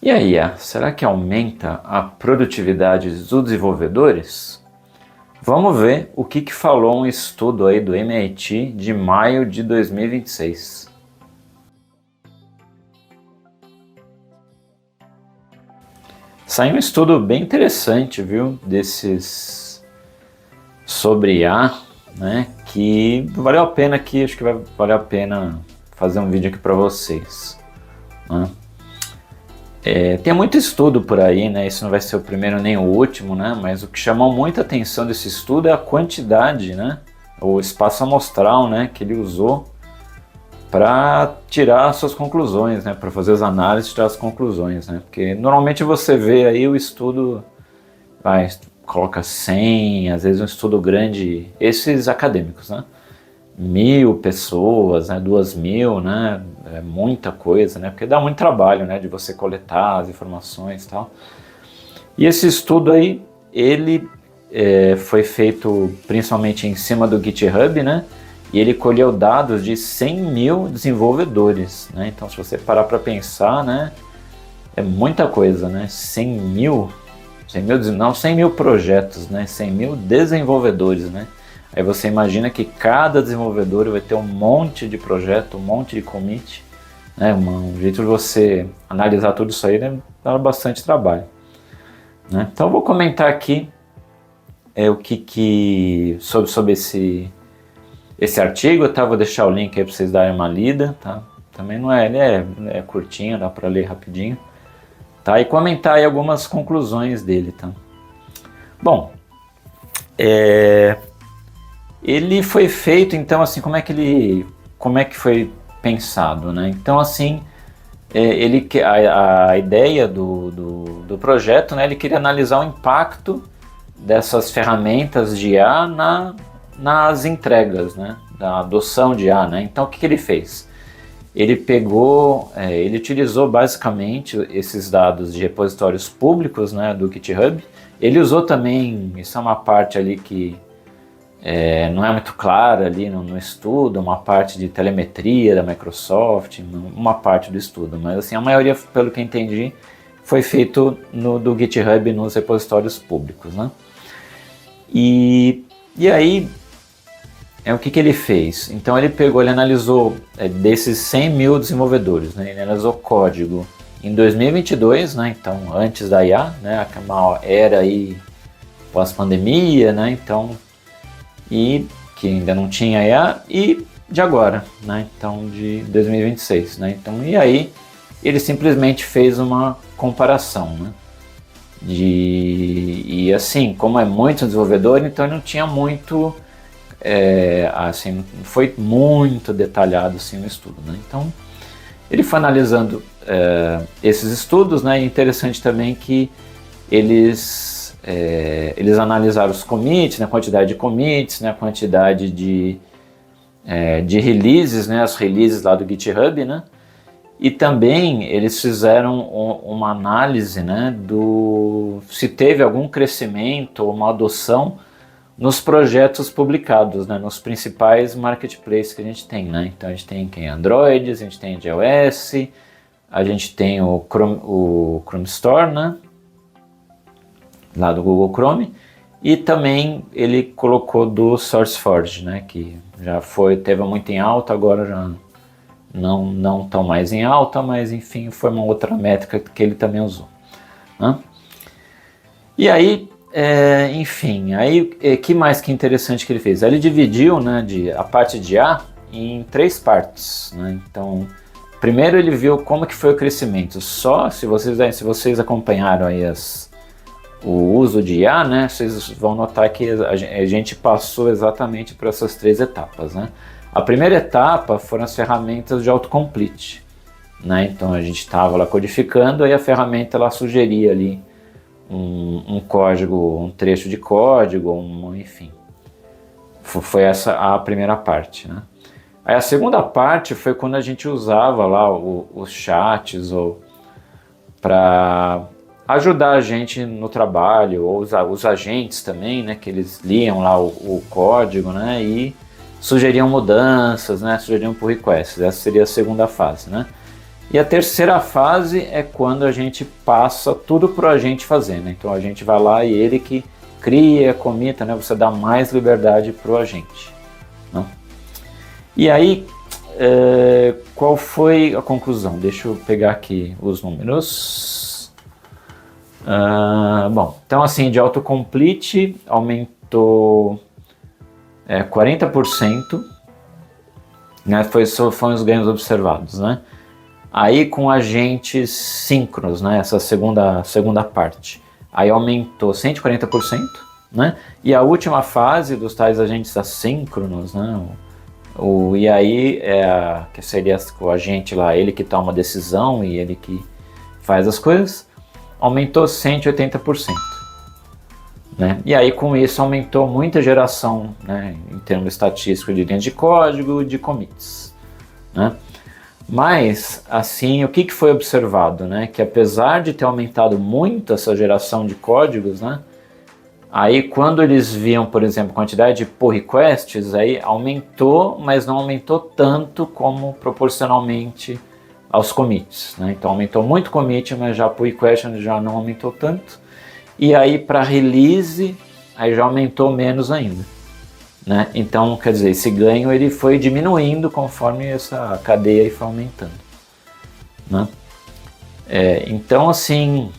E a IA, será que aumenta a produtividade dos desenvolvedores? Vamos ver o que falou um estudo aí do MIT de maio de 2026. Saiu um estudo bem interessante, viu, sobre IA, né, que valeu a pena aqui, acho que vai valer a pena fazer um vídeo aqui para vocês, né? Tem muito estudo por aí, né? Isso não vai ser o primeiro nem o último, né? Mas o que chamou muita atenção desse estudo é a quantidade, né? O espaço amostral, né? Que ele usou para tirar suas conclusões, né? Para fazer as análises e tirar as conclusões, né? Porque normalmente você vê aí o estudo, coloca 100, às vezes um estudo grande, esses acadêmicos, né? 1.000 pessoas, né, 2.000, né, é muita coisa, né, porque dá muito trabalho, né, de você coletar as informações e tal. E esse estudo aí, ele foi feito principalmente em cima do GitHub, né, e ele colheu dados de 100.000 desenvolvedores, né, então se você parar para pensar, né, é muita coisa, né, 100.000 projetos, né, 100.000 desenvolvedores, né. Aí você imagina que cada desenvolvedor vai ter um monte de projeto, um monte de commit, né? Um jeito de você analisar tudo isso aí, né, dá bastante trabalho, né? Então eu vou comentar aqui sobre esse artigo, tá? Vou deixar o link aí para vocês darem uma lida, tá? Também não é, ele é curtinho, dá para ler rapidinho, tá? E comentar aí algumas conclusões dele, tá? Bom, ele foi feito, então, assim, como é que foi pensado, né? Então, assim, a ideia do projeto, né, ele queria analisar o impacto dessas ferramentas de IA nas entregas, né, da adoção de IA, né? Então, o que ele fez? Ele ele utilizou basicamente esses dados de repositórios públicos, né, do GitHub. Ele usou também, isso é uma parte ali que não é muito clara ali no estudo, uma parte de telemetria da Microsoft, uma parte do estudo, mas assim, a maioria, pelo que eu entendi, foi feito do GitHub nos repositórios públicos, né? E aí, o que ele fez? Então ele analisou desses 100.000 desenvolvedores, né? Ele analisou código em 2022, né? Então antes da IA, né? Uma era aí pós-pandemia, né? Então, e que ainda não tinha IA, e de agora, né? Então de 2026, né? Então, e aí ele simplesmente fez uma comparação, né? E assim, como é muito desenvolvedor, então ele não tinha muito, assim, não foi muito detalhado assim o estudo, né? Então ele foi analisando esses estudos, né? E interessante também que eles analisaram os commits, né, a quantidade de commits, né, a quantidade de releases, né, as releases lá do GitHub, né, e também eles fizeram uma análise, né, se teve algum crescimento ou uma adoção nos projetos publicados, né, nos principais marketplaces que a gente tem, né. Então a gente tem Android, a gente tem iOS, a gente tem o Chrome Store, né, lá do Google Chrome, e também ele colocou do SourceForge, né, que já teve muito em alta, agora já não tão mais em alta, mas enfim, foi uma outra métrica que ele também usou, né? E aí, enfim, aí que mais que interessante que ele fez? Aí ele dividiu, né, a parte de A em 3 partes, né? Então, primeiro ele viu como que foi o crescimento. Só se vocês acompanharam aí o uso de IA, né, vocês vão notar que a gente passou exatamente por essas 3 etapas, né? A primeira etapa foram as ferramentas de autocomplete, né? Então a gente estava lá codificando, aí a ferramenta ela sugeria ali um código, um trecho de código, enfim. Foi essa a primeira parte, né? Aí a segunda parte foi quando a gente usava lá os chats para ajudar a gente no trabalho, ou os agentes também, né, que eles liam lá o código, né, e sugeriam mudanças, né, sugeriam pull requests. Essa seria a segunda fase, né. E a terceira fase é quando a gente passa tudo para o agente fazer, né? Então a gente vai lá e ele que cria, comita, né? Você dá mais liberdade para o agente, né? E aí, qual foi a conclusão? Deixa eu pegar aqui os números. Bom, então assim, de autocomplete aumentou 40%, né? Foram os ganhos observados, né? Aí com agentes síncronos, né? Essa segunda parte, aí aumentou 140%, né? E a última fase dos tais agentes assíncronos, né? E aí que seria o agente lá, ele que toma a decisão e ele que faz as coisas, aumentou 180%. Né? E aí com isso aumentou muita geração, né, em termos estatísticos de linhas de código e de commits, né? Mas assim, o que foi observado, né? Que apesar de ter aumentado muito essa geração de códigos, né, aí quando eles viam, por exemplo, a quantidade de pull requests, aí aumentou, mas não aumentou tanto como proporcionalmente aos commits, né? Então aumentou muito commit, mas já pull request já não aumentou tanto. E aí para release, aí já aumentou menos ainda, né? Então, quer dizer, esse ganho ele foi diminuindo conforme essa cadeia foi aumentando, né? Então, assim,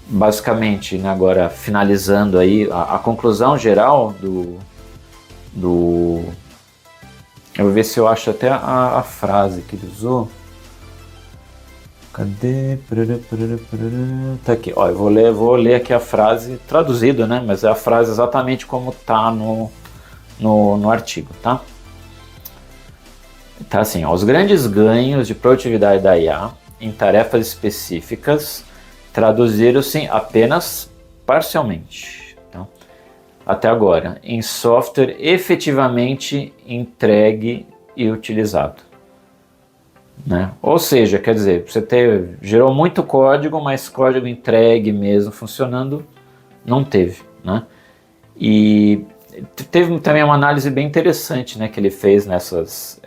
basicamente, né, agora finalizando aí, a conclusão geral eu vou ver se eu acho até a frase que ele usou. Cadê? Tá aqui, ó, eu vou ler aqui a frase traduzida, né? Mas é a frase exatamente como tá no artigo, tá? Tá assim, ó, os grandes ganhos de produtividade da IA em tarefas específicas traduziram-se apenas parcialmente, tá? Até agora, em software efetivamente entregue e utilizado. Né? Ou seja, quer dizer, gerou muito código, mas código entregue mesmo funcionando não teve, né? E teve também uma análise bem interessante, né, que ele fez nessas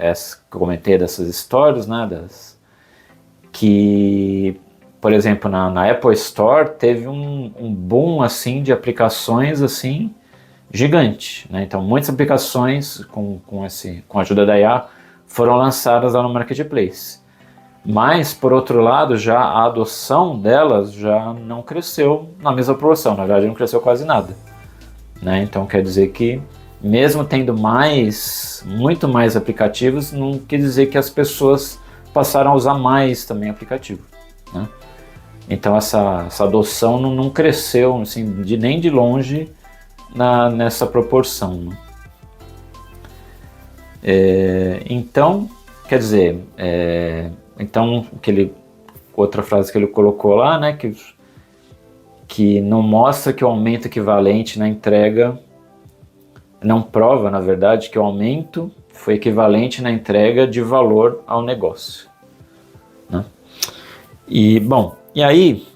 que eu comentei dessas histórias, né, que, por exemplo, na Apple Store teve um boom assim de aplicações assim gigante, né? Então muitas aplicações com a ajuda da IA foram lançadas lá no Marketplace. Mas, por outro lado, já a adoção delas já não cresceu na mesma proporção, na verdade não cresceu quase nada, né? Então quer dizer que, mesmo tendo muito mais aplicativos, não quer dizer que as pessoas passaram a usar mais também aplicativo, né? Então essa adoção não cresceu assim, nem de longe nessa proporção, né? Então, quer dizer, então outra frase que ele colocou lá, né, que não mostra que o aumento equivalente na entrega, não prova, na verdade, que o aumento foi equivalente na entrega de valor ao negócio, né? E, bom, e aí,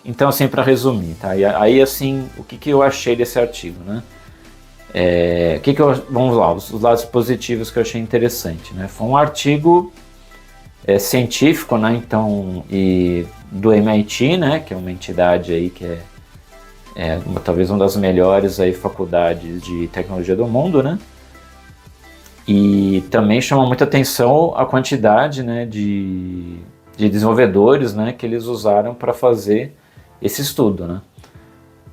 então assim, para resumir, tá? E aí, assim, o que eu achei desse artigo, né? Vamos lá, os lados positivos que eu achei interessante, né? Foi um artigo científico, né? Então, e do MIT, né? Que é uma entidade aí que talvez uma das melhores aí faculdades de tecnologia do mundo, né? E também chama muita atenção a quantidade, né, de desenvolvedores, né, que eles usaram para fazer esse estudo, né?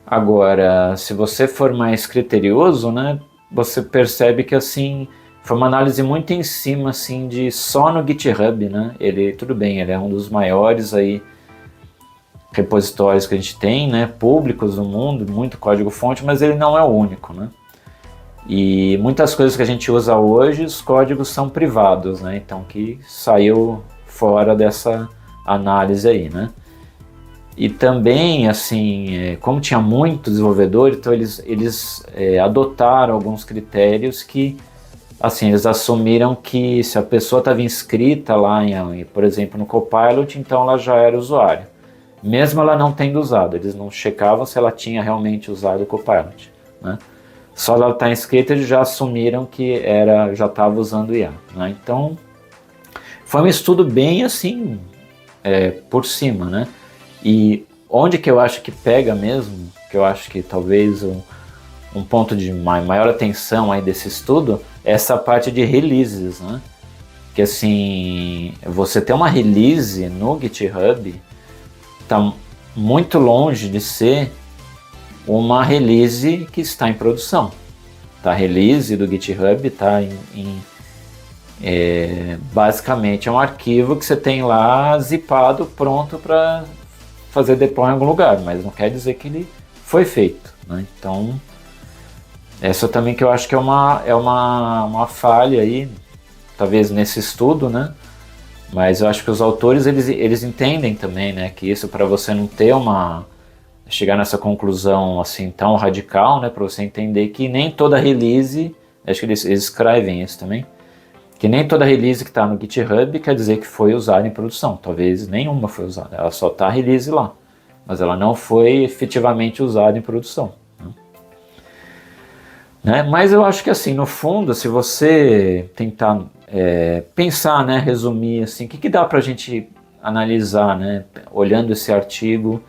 Agora, se você for mais criterioso, né, você percebe que assim foi uma análise muito em cima assim só no GitHub, né? Tudo bem, ele é um dos maiores aí repositórios que a gente tem, né, públicos no mundo, muito código-fonte, mas ele não é o único, né? E muitas coisas que a gente usa hoje, os códigos são privados, né? Então que saiu fora dessa análise aí, né? E também, assim, como tinha muito desenvolvedor, então eles adotaram alguns critérios que, assim, eles assumiram que se a pessoa estava inscrita lá, por exemplo, no Copilot, então ela já era usuário. Mesmo ela não tendo usado, eles não checavam se ela tinha realmente usado o Copilot, né? só ela estar inscrita eles já assumiram que já estava usando IA, né? Então foi um estudo bem assim, por cima, né? E onde que eu acho que pega mesmo, que eu acho que talvez um ponto de maior atenção aí desse estudo é essa parte de releases, né? Que assim, você ter uma release no GitHub está muito longe de ser uma release que está em produção. Tá? A release do GitHub está basicamente é um arquivo que você tem lá zipado, pronto para fazer deploy em algum lugar, mas não quer dizer que ele foi feito, né? Então, essa também que eu acho que é uma falha aí, talvez nesse estudo, né? Mas eu acho que os autores, eles entendem também, né? Que isso, para você não ter chegar nessa conclusão assim tão radical, né? Para você entender que nem toda release, acho que eles escrevem isso também, que nem toda release que está no GitHub quer dizer que foi usada em produção. Talvez nenhuma foi usada, ela só está release lá, mas ela não foi efetivamente usada em produção. Né? Mas eu acho que assim, no fundo, se você tentar pensar, né, resumir, assim, o que dá para a gente analisar, né, olhando esse artigo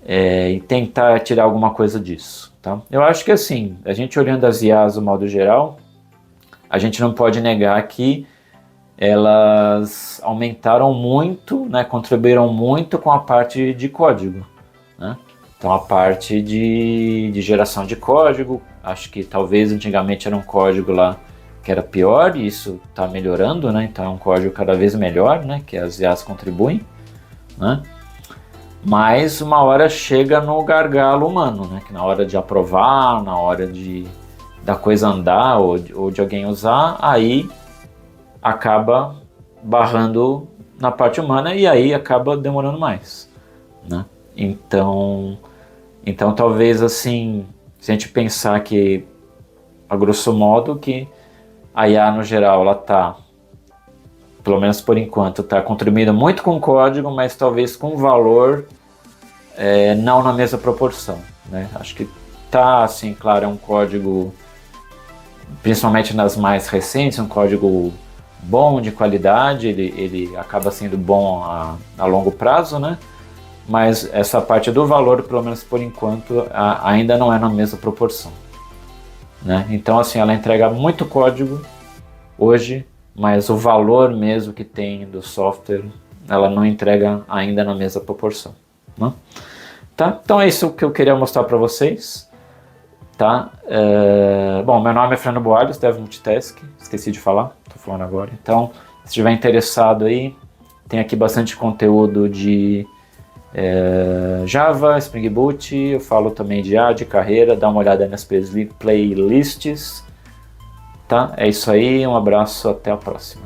e tentar tirar alguma coisa disso. Tá? Eu acho que assim, a gente olhando as IAs do modo geral, a gente não pode negar que elas aumentaram muito, né, contribuíram muito com a parte de código, né? Então a parte de geração de código, acho que talvez antigamente era um código lá que era pior, e isso está melhorando, né? Então é um código cada vez melhor, né, que as IAs contribuem, né? Mas uma hora chega no gargalo humano, né, que na hora de aprovar, na hora da coisa andar ou de alguém usar, aí acaba barrando na parte humana e aí acaba demorando mais, né? Então talvez assim, se a gente pensar que, a grosso modo, que a IA no geral, ela tá, pelo menos por enquanto, está contribuindo muito com o código, mas talvez com valor não na mesma proporção, né? Acho que tá, assim, claro, é um código, principalmente nas mais recentes, um código bom, de qualidade, ele acaba sendo bom a longo prazo, né? Mas essa parte do valor, pelo menos por enquanto, ainda não é na mesma proporção, né? Então, assim, ela entrega muito código hoje, mas o valor mesmo que tem do software, ela não entrega ainda na mesma proporção, né? Tá? Então é isso que eu queria mostrar para vocês. Tá? Bom, meu nome é Fernando Boalhos, Dev Multitask, esqueci de falar, estou falando agora. Então, se estiver interessado aí, tem aqui bastante conteúdo de Java, Spring Boot, eu falo também de carreira, dá uma olhada nas playlists. Tá? É isso aí, um abraço, até a próxima.